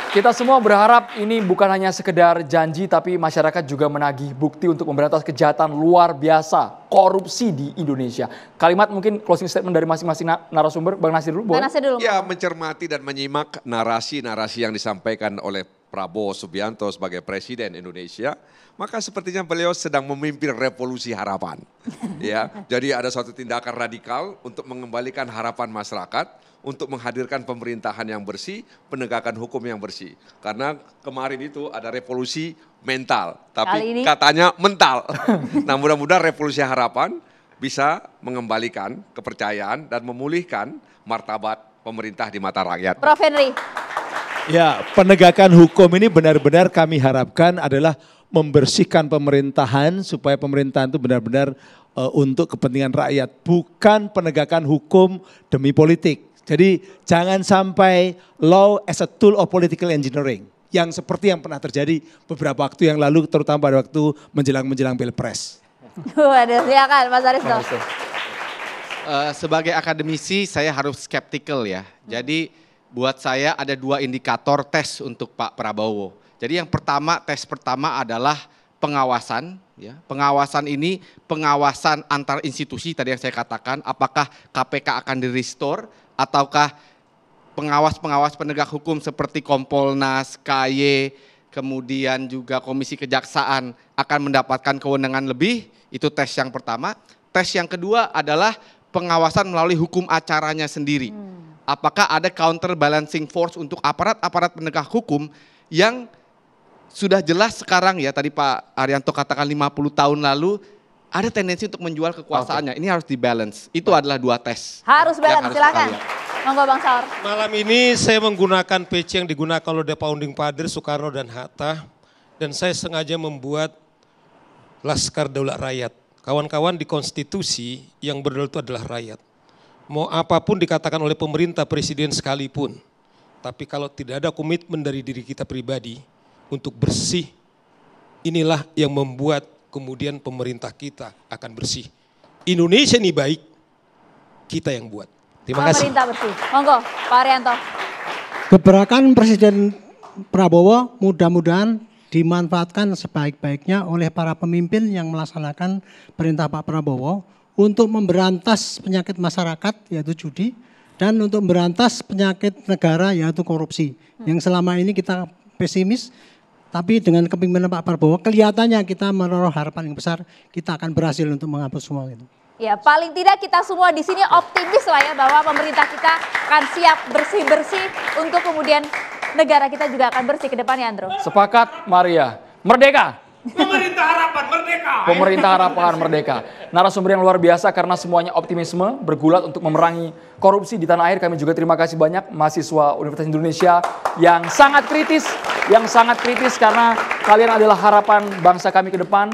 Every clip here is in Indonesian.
Kita semua berharap ini bukan hanya sekedar janji, tapi masyarakat juga menagih bukti untuk memberantas kejahatan luar biasa, korupsi di Indonesia. Kalimat mungkin closing statement dari masing-masing narasumber, Bang Nasir dulu. Bang Nasir dulu. Ya, mencermati dan menyimak narasi-narasi yang disampaikan oleh Prabowo Subianto sebagai Presiden Indonesia, maka sepertinya beliau sedang memimpin revolusi harapan. Ya, jadi ada suatu tindakan radikal untuk mengembalikan harapan masyarakat, untuk menghadirkan pemerintahan yang bersih, penegakan hukum yang bersih. Karena kemarin itu ada revolusi mental, tapi katanya mental. Nah, mudah-mudahan revolusi harapan bisa mengembalikan kepercayaan dan memulihkan martabat pemerintah di mata rakyat. Prof. Henry. Ya, penegakan hukum ini benar-benar kami harapkan adalah membersihkan pemerintahan supaya pemerintahan itu benar-benar untuk kepentingan rakyat, bukan penegakan hukum demi politik. Jadi jangan sampai law as a tool of political engineering yang seperti yang pernah terjadi beberapa waktu yang lalu, terutama pada waktu menjelang Pilpres. Waduh, silakan Mas Aristo. Sebagai akademisi saya harus skeptical ya. Jadi buat saya ada dua indikator tes untuk Pak Prabowo. Jadi yang pertama, tes pertama adalah pengawasan. Ya. Pengawasan ini pengawasan antar institusi tadi yang saya katakan, apakah KPK akan di-restore ataukah pengawas-pengawas penegak hukum seperti Kompolnas, KY, kemudian juga Komisi Kejaksaan akan mendapatkan kewenangan lebih, itu tes yang pertama. Tes yang kedua adalah pengawasan melalui hukum acaranya sendiri. Apakah ada counterbalancing force untuk aparat-aparat penegak hukum yang sudah jelas sekarang ya, tadi Pak Arianto katakan 50 tahun lalu, ada tendensi untuk menjual kekuasaannya. Ini harus dibalance. Itu adalah dua tes. Harus balance, silakan. Monggo Bang Saur. Malam ini saya menggunakan peci yang digunakan oleh The Founding Fathers Soekarno dan Hatta. Dan saya sengaja membuat Laskar Daulat Rakyat. Kawan-kawan, di konstitusi yang berdaulat itu adalah rakyat. Mau apapun dikatakan oleh pemerintah, presiden sekalipun. Tapi kalau tidak ada komitmen dari diri kita pribadi untuk bersih, inilah yang membuat kemudian pemerintah kita akan bersih. Indonesia ini baik, kita yang buat. Terima kasih. Pemerintah bersih. Monggo, Pak Arianto. Gebrakan Presiden Prabowo mudah-mudahan dimanfaatkan sebaik-baiknya oleh para pemimpin yang melaksanakan perintah Pak Prabowo untuk memberantas penyakit masyarakat yaitu judi dan untuk memberantas penyakit negara yaitu korupsi. Yang selama ini kita pesimis, tapi dengan kepemimpinan Pak Prabowo kelihatannya kita menaruh harapan yang besar, kita akan berhasil untuk menghapus semua itu. Ya, paling tidak kita semua di sini optimis lah ya bahwa pemerintah kita akan siap bersih-bersih untuk kemudian negara kita juga akan bersih ke depannya, Andro. Sepakat, Maria. Merdeka. Pemerintah harapan merdeka. Pemerintah harapan merdeka. Narasumber yang luar biasa karena semuanya optimisme bergulat untuk memerangi korupsi di tanah air. Kami juga terima kasih banyak mahasiswa Universitas Indonesia yang sangat kritis karena kalian adalah harapan bangsa kami ke depan,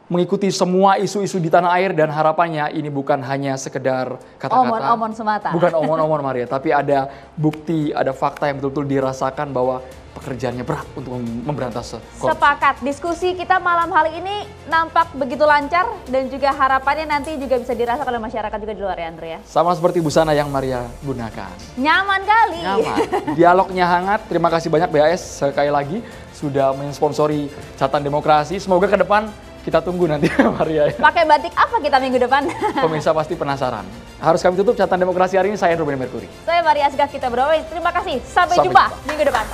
mengikuti semua isu-isu di tanah air dan harapannya ini bukan hanya sekedar kata-kata. Omon-omon semata. Bukan omon-omon Maria, tapi ada bukti, ada fakta yang betul-betul dirasakan bahwa pekerjaannya berat untuk memberantas korupsi. Sepakat, diskusi kita malam hari ini nampak begitu lancar dan juga harapannya nanti juga bisa dirasakan oleh masyarakat juga di luar ya Andre ya. Sama seperti busana yang Maria gunakan. Nyaman kali. Nyaman, dialognya hangat. Terima kasih banyak BAS sekali lagi sudah mensponsori Catatan Demokrasi. Semoga ke depan kita tunggu nanti Maria. Pakai batik apa kita minggu depan? Pemirsa pasti penasaran. Harus kami tutup Catatan Demokrasi hari ini. Saya Ruben Merkuri. Saya Maria Asgaf, kita berdoa. Terima kasih. Sampai jumpa minggu depan.